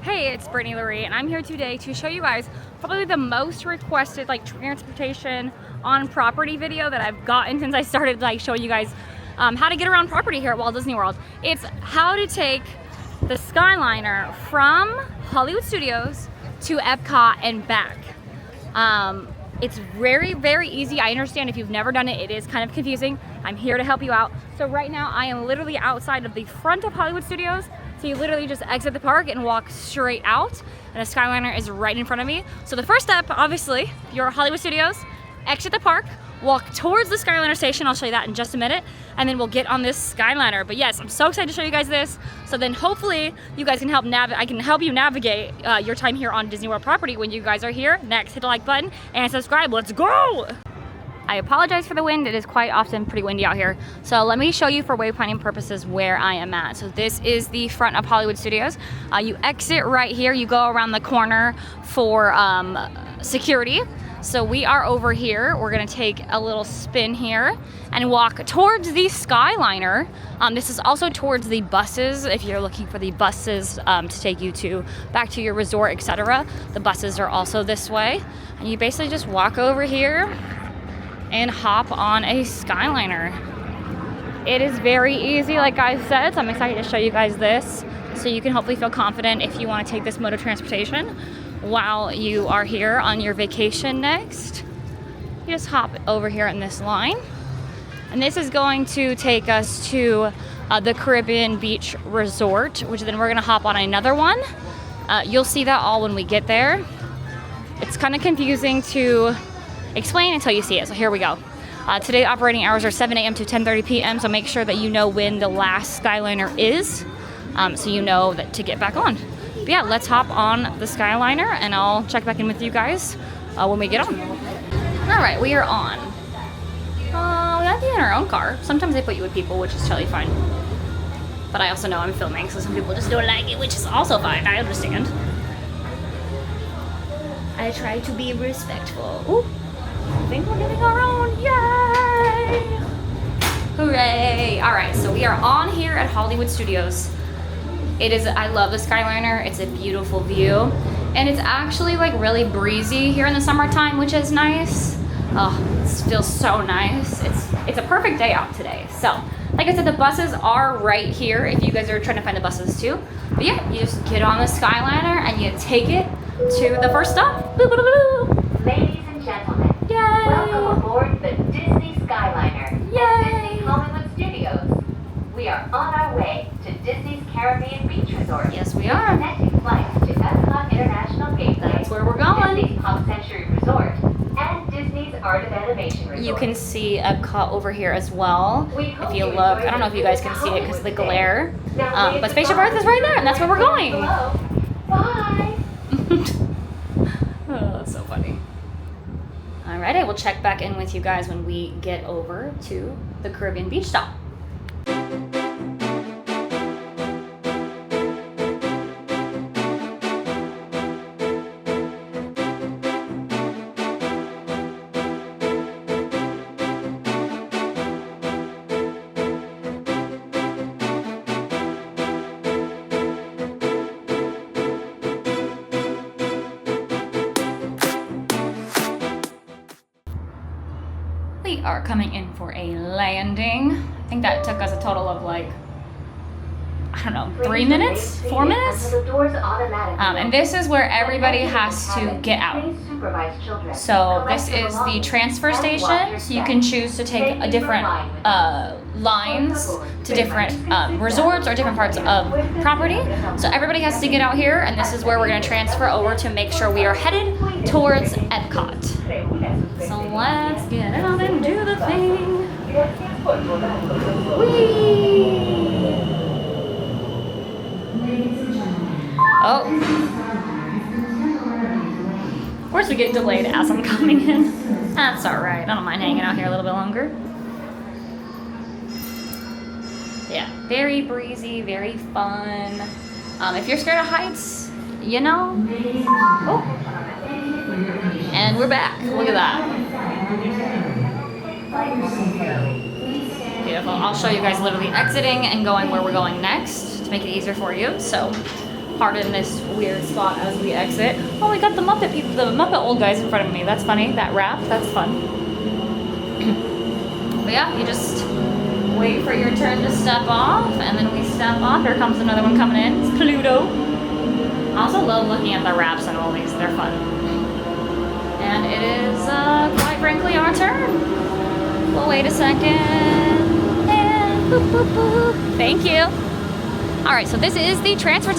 Hey, it's Brittany LaRee, and I'm here today to show you guys probably the most requested transportation on property video that I've gotten since I started showing you guys how to get around property here at Walt Disney World. It's how to take the Skyliner from Hollywood Studios to Epcot and back. It's very, very easy. I understand if you've never done it, it is kind of confusing. I'm here to help you out. So right now I am literally outside of the front of Hollywood Studios. So you literally just exit the park and walk straight out, and a Skyliner is right in front of me. So the first step, obviously, if you're at Hollywood Studios, exit the park, walk towards the Skyliner station. I'll show you that in just a minute, and then we'll get on this Skyliner. But yes, I'm so excited to show you guys this. So then hopefully you guys can I can help you navigate your time here on Disney World property when you guys are here. Next, hit the like button and subscribe. Let's go! I apologize for the wind. It is quite often pretty windy out here. So let me show you for wayfinding purposes where I am at. So this is the front of Hollywood Studios. You exit right here. You go around the corner for security. So we are over here. We're gonna take a little spin here and walk towards the Skyliner. This is also towards the buses. If you're looking for the buses to take you back to your resort, etc. The buses are also this way. And you basically just walk over here and hop on a Skyliner. It is very easy, like I said, so I'm excited to show you guys this so you can hopefully feel confident if you want to take this mode of transportation while you are here on your vacation next. You just hop over here in this line, and this is going to take us to the Caribbean Beach Resort, which then we're gonna hop on another one. You'll see that all when we get there. It's kind of confusing to explain until you see it. So here we go. Today operating hours are 7 a.m. to 10:30 p.m. So make sure that you know when the last Skyliner is, so you know that to get back on. But yeah, let's hop on the Skyliner and I'll check back in with you guys when we get on. All right, we are on. We gotta be in our own car. Sometimes they put you with people, which is totally fine. But I also know I'm filming, so some people just don't like it, which is also fine. I understand. I try to be respectful. Ooh. I think we're getting our own, yay! Hooray! All right, so we are on here at Hollywood Studios. I love the Skyliner. It's a beautiful view. And it's actually really breezy here in the summertime, which is nice. Oh, it feels so nice. It's a perfect day out today. So, like I said, the buses are right here if you guys are trying to find the buses too. But yeah, you just get on the Skyliner and you take it to the first stop. Boo, boo, boo, boo. Ladies and gentlemen, yay! Welcome aboard the Disney Skyliner Yay! at Disney Hollywood Studios. We are on our way to Disney's Caribbean Beach Resort. Yes, we are. Connecting flights to Epcot International Gateway. That's where we're going. Disney's Pop Century Resort and Disney's Art of Animation Resort. You can see Epcot over here as well. If you look, I don't know if you guys can see it because of the glare. But Spaceship Earth is right there, and that's where we're going. Bye. Oh, that's so funny. All right, I will check back in with you guys when we get over to the Caribbean Beach stop. We are coming in for a landing. I think that took us a total of I don't know, 3 minutes? 4 minutes? And this is where everybody has to get out. So this is the transfer station. So you can choose to take a different lines to different resorts or different parts of property. So everybody has to get out here, and this is where we're gonna transfer over to make sure we are headed towards Epcot. So let's get out and do the thing. Whee! Oh. Of course we get delayed as I'm coming in. That's alright. I don't mind hanging out here a little bit longer. Yeah, very breezy, very fun. If you're scared of heights, you know. Oh. And we're back. Look at that. Beautiful. I'll show you guys literally exiting and going where we're going next to make it easier for you. So Pardon this weird spot as we exit. Oh, we got the Muppet people, the Muppet old guys in front of me. That's funny. That rap, that's fun. But yeah, you just wait for your turn to step off, and then we step off. Here comes another one coming in. It's Pluto. I also love looking at the wraps and all these. They're fun. And it is, quite frankly, our turn. We'll wait a second. And boop, boop, boop. Thank you. All right, so this is the transfer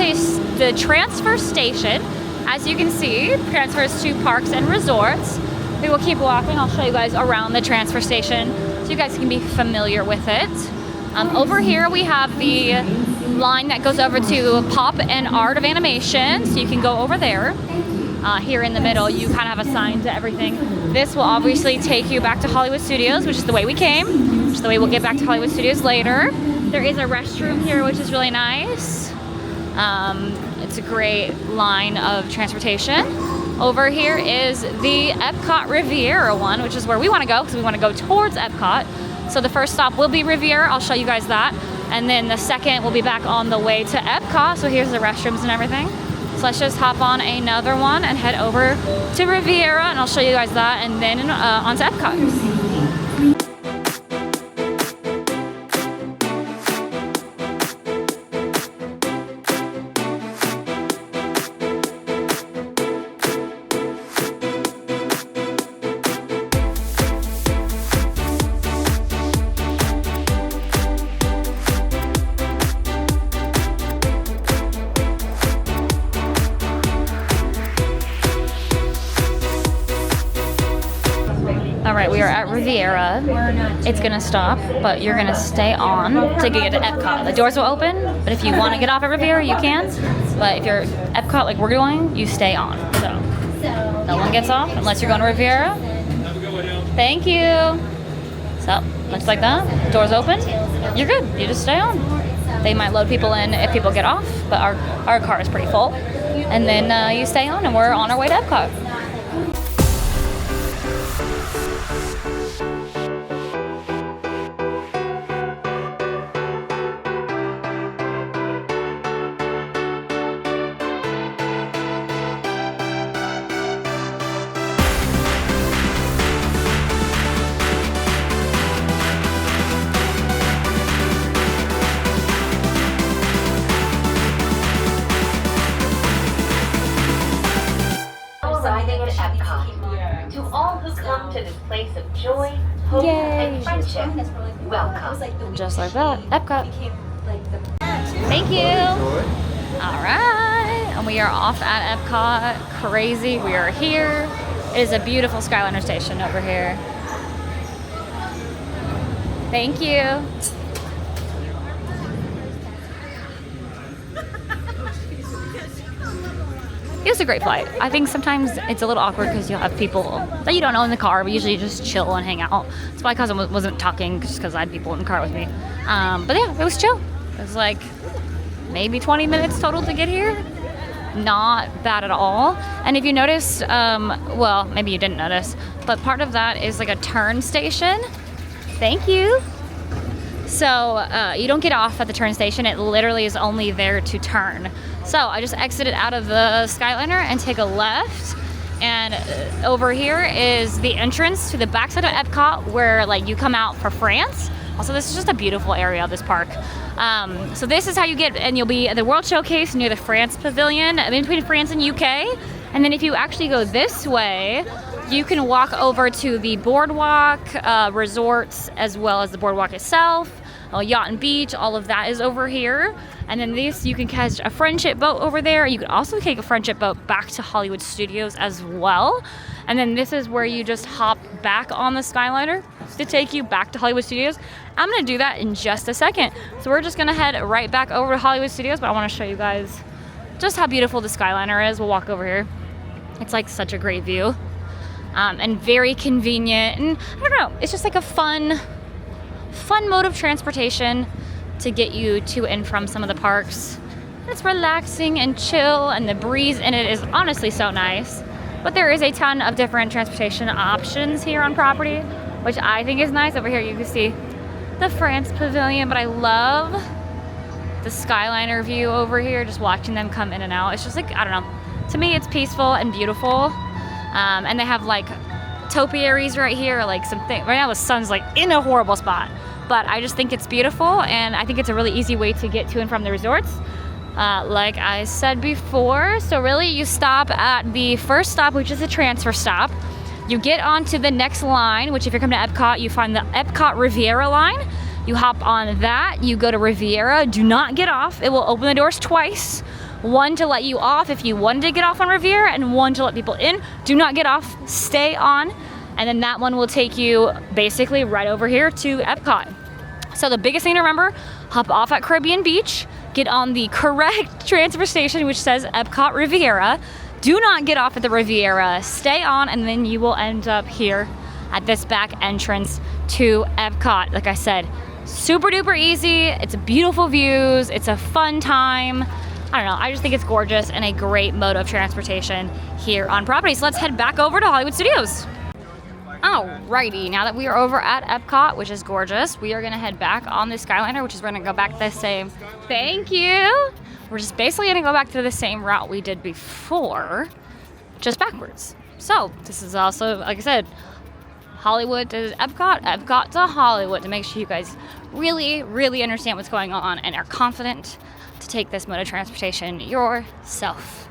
station. As you can see, transfers to parks and resorts. We will keep walking. I'll show you guys around the transfer station so you guys can be familiar with it. Over here we have the line that goes over to Pop and Art of Animation, so you can go over there. Here in the middle, you kind of have a sign to everything. This will obviously take you back to Hollywood Studios, which is the way we came, which is the way we'll get back to Hollywood Studios later. There is a restroom here, which is really nice. It's a great line of transportation. Over here is the Epcot Riviera one, which is where we want to go because we want to go towards Epcot. So the first stop will be Riviera. I'll show you guys that. And then the second will be back on the way to Epcot. So here's the restrooms and everything. So let's just hop on another one and head over to Riviera, and I'll show you guys that, and then onto Epcot. Alright, we are at Riviera. It's gonna stop, but you're gonna stay on to get to Epcot. The doors will open, but if you want to get off at Riviera, you can. But if you're Epcot like we're doing, you stay on. So no one gets off unless you're going to Riviera. Thank you. So, looks like that. Doors open. You're good. You just stay on. They might load people in if people get off, but our car is pretty full. And then you stay on, and we're on our way to Epcot. Arriving at Epcot. To all who come to this place of joy, hope, and friendship, welcome. Just like that, Epcot. Thank you. All right, and we are off at Epcot. Crazy, we are here. It is a beautiful Skyliner station over here. Thank you. It was a great flight. I think sometimes it's a little awkward because you'll have people that you don't know in the car, but usually you just chill and hang out. That's why cousin wasn't talking, just because I had people in the car with me. But yeah, it was chill. It was like maybe 20 minutes total to get here. Not bad at all. And if you notice, well, maybe you didn't notice, but part of that is like a turn station. Thank you. So you don't get off at the turn station. It literally is only there to turn. So I just exited out of the Skyliner and take a left. And over here is the entrance to the backside of Epcot, where like you come out for France. Also, this is just a beautiful area of this park. So this is how you get, and you'll be at the World Showcase near the France Pavilion, in between France and UK. And then if you actually go this way, you can walk over to the boardwalk, resorts, as well as the boardwalk itself. Yacht and Beach, all of that is over here. And then this, you can catch a friendship boat over there. You can also take a friendship boat back to Hollywood Studios as well. And then this is where you just hop back on the Skyliner to take you back to Hollywood Studios. I'm gonna do that in just a second. So we're just gonna head right back over to Hollywood Studios, but I wanna show you guys just how beautiful the Skyliner is. We'll walk over here. It's like such a great view. And very convenient. And I don't know, it's just like a fun mode of transportation to get you to and from some of the parks. It's relaxing and chill, and the breeze in it is honestly so nice. But there is a ton of different transportation options here on property, which I think is nice. Over here you can see the France Pavilion, but I love the Skyliner view over here, just watching them come in and out. It's just like, I don't know. To me, it's peaceful and beautiful. And they have like topiaries right here, like something. Right now the sun's like in a horrible spot, but I just think it's beautiful, and I think it's a really easy way to get to and from the resorts. Like I said before, so really you stop at the first stop, which is the transfer stop. You get onto the next line, which if you're coming to Epcot, you find the Epcot Riviera line. You hop on that, you go to Riviera, do not get off. It will open the doors twice. One to let you off if you wanted to get off on Riviera, and one to let people in. Do not get off, stay on. And then that one will take you basically right over here to Epcot. So the biggest thing to remember, hop off at Caribbean Beach, get on the correct transfer station, which says Epcot Riviera. Do not get off at the Riviera, stay on, and then you will end up here at this back entrance to Epcot. Like I said, super duper easy. It's beautiful views. It's a fun time. I don't know, I just think it's gorgeous and a great mode of transportation here on property. So let's head back over to Hollywood Studios. Alrighty, now that we are over at Epcot, which is gorgeous, we are gonna head back on the Skyliner, which is we're gonna go back the same, thank you. We're just basically gonna go back to the same route we did before, just backwards. So this is also, like I said, Hollywood to Epcot, Epcot to Hollywood, to make sure you guys really, really understand what's going on and are confident to take this mode of transportation yourself.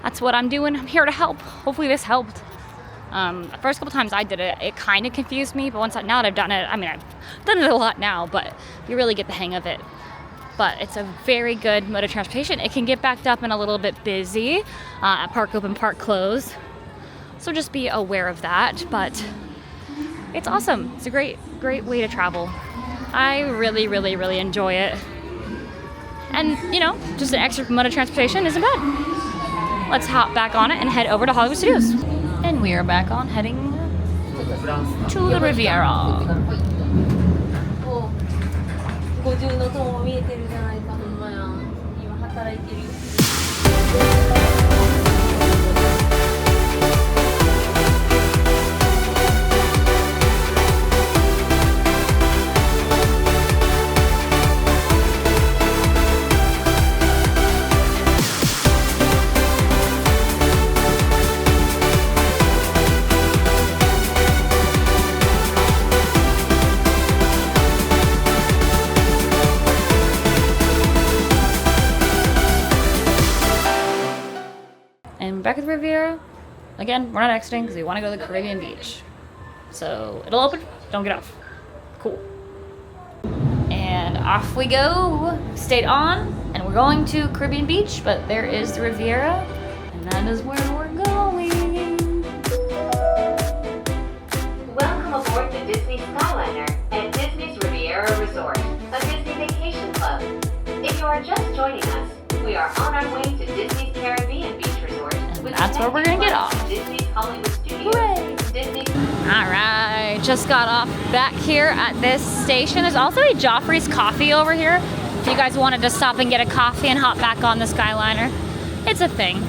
That's what I'm doing. I'm here to help. Hopefully this helped. The first couple times I did it, it kind of confused me, but now that I've done it, I mean, I've done it a lot now, but you really get the hang of it. But it's a very good mode of transportation. It can get backed up and a little bit busy at park open, park close. So just be aware of that, but it's awesome. It's a great, great way to travel. I really, really, really enjoy it. And, you know, just an extra mode of transportation isn't bad. Let's hop back on it and head over to Hollywood Studios. And we are back on heading to the Riviera. And back at the Riviera, again, we're not exiting because we want to go to the Caribbean Beach. So it'll open, don't get off. Cool. And off we go. Stayed on, and we're going to Caribbean Beach, but there is the Riviera, and that is where we're going. Welcome aboard the Disney Skyliner at Disney's Riviera Resort, a Disney vacation club. If you are just joining us, we are on our way to Disney's Caribbean Beach Resort. And that's where we're gonna get off. Disney's Hollywood Studios. Hooray! Disney. All right, just got off back here at this station. There's also a Joffrey's Coffee over here. If you guys wanted to stop and get a coffee and hop back on the Skyliner, it's a thing.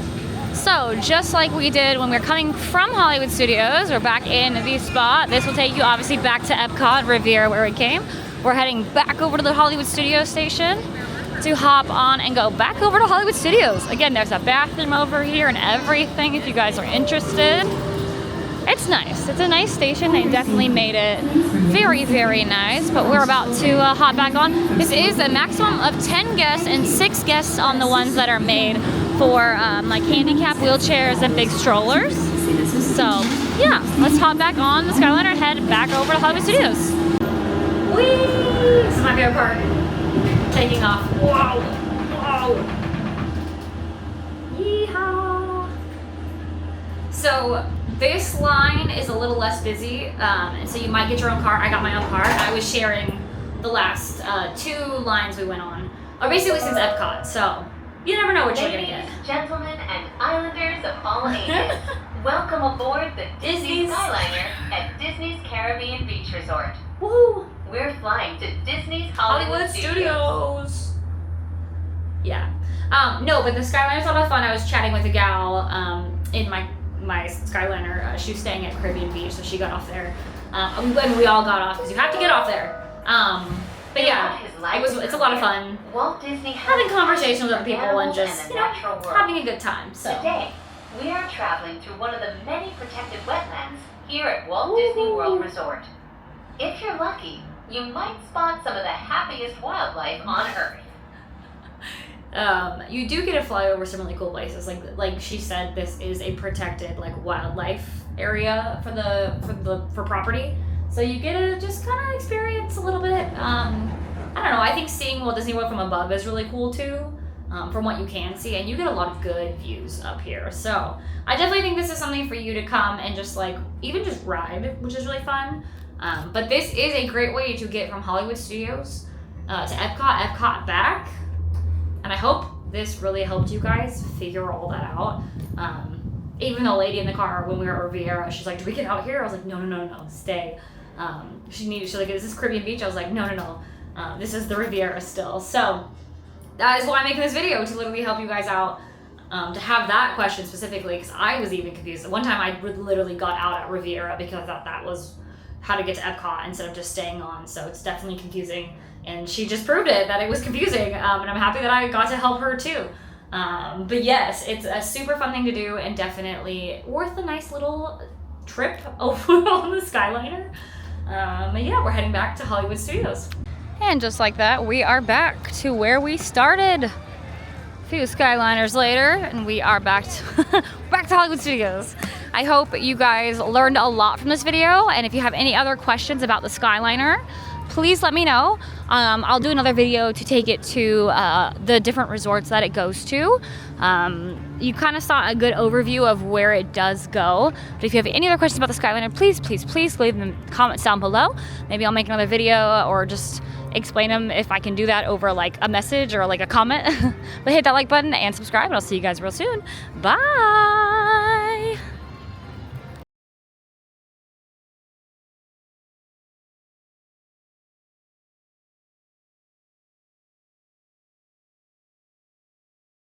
So just like we did when we were coming from Hollywood Studios, we're back in the spot. This will take you obviously back to Epcot, Riviera, where we came. We're heading back over to the Hollywood Studios station to hop on and go back over to Hollywood Studios. Again, there's a bathroom over here and everything if you guys are interested. It's nice. It's a nice station. They definitely made it very, very nice, but we're about to hop back on. This is a maximum of 10 guests and 6 guests on the ones that are made for like handicap wheelchairs and big strollers. So yeah, let's hop back on the Skyliner and head back over to Hollywood Studios. Whee! This is my favorite part. Taking off. Whoa! Whoa! Yeehaw! So this line is a little less busy, and so you might get your own car. I got my own car. I was sharing the last 2 lines we went on, or basically since Epcot. So you never know what you're gonna get. Ladies, gentlemen, and islanders of all ages, welcome aboard the Disney Skyliner at Disney's Caribbean Beach Resort. Woo! We're flying to Disney's Hollywood Studios. Yeah. No, but the Skyliner's a lot of fun. I was chatting with a gal in my Skyliner. She was staying at Caribbean Beach, so she got off there. And we all got off because you have to get off there. But yeah, it's a lot of fun Walt Disney having conversations with other people and just, the you know, natural world. having a good time. So Today, we are traveling through one of the many protected wetlands here at Walt Disney World Resort. If you're lucky, you might spot some of the happiest wildlife on Earth. You do get to fly over some really cool places. Like she said, this is a protected like wildlife area for property. So you get to just kind of experience a little bit. I don't know. I think seeing Walt Disney World from above is really cool too. From what you can see, and you get a lot of good views up here. So I definitely think this is something for you to come and just like even just ride, which is really fun. But this is a great way to get from Hollywood Studios to Epcot back. And I hope this really helped you guys figure all that out. Even the lady in the car when we were at Riviera, she's like, "Do we get out here?" I was like, No, stay. She's like, "Is this Caribbean Beach?" I was like, No. This is the Riviera still. So that is why I'm making this video, to literally help you guys out, to have that question specifically, because I was even confused. One time I literally got out at Riviera because I thought that was how to get to Epcot instead of just staying on. So it's definitely confusing. And she just proved it, that it was confusing. And I'm happy that I got to help her too. But yes, it's a super fun thing to do and definitely worth a nice little trip over on the Skyliner. But yeah, we're heading back to Hollywood Studios. And just like that, we are back to where we started. A few Skyliners later, and we are back to Hollywood Studios. I hope you guys learned a lot from this video, and if you have any other questions about the Skyliner, please let me know. I'll do another video to take it to the different resorts that it goes to. You kind of saw a good overview of where it does go. But if you have any other questions about the Skyliner, please leave them in the comments down below. Maybe I'll make another video or just explain them if I can do that over like a message or like a comment. But hit that like button and subscribe, and I'll see you guys real soon. Bye!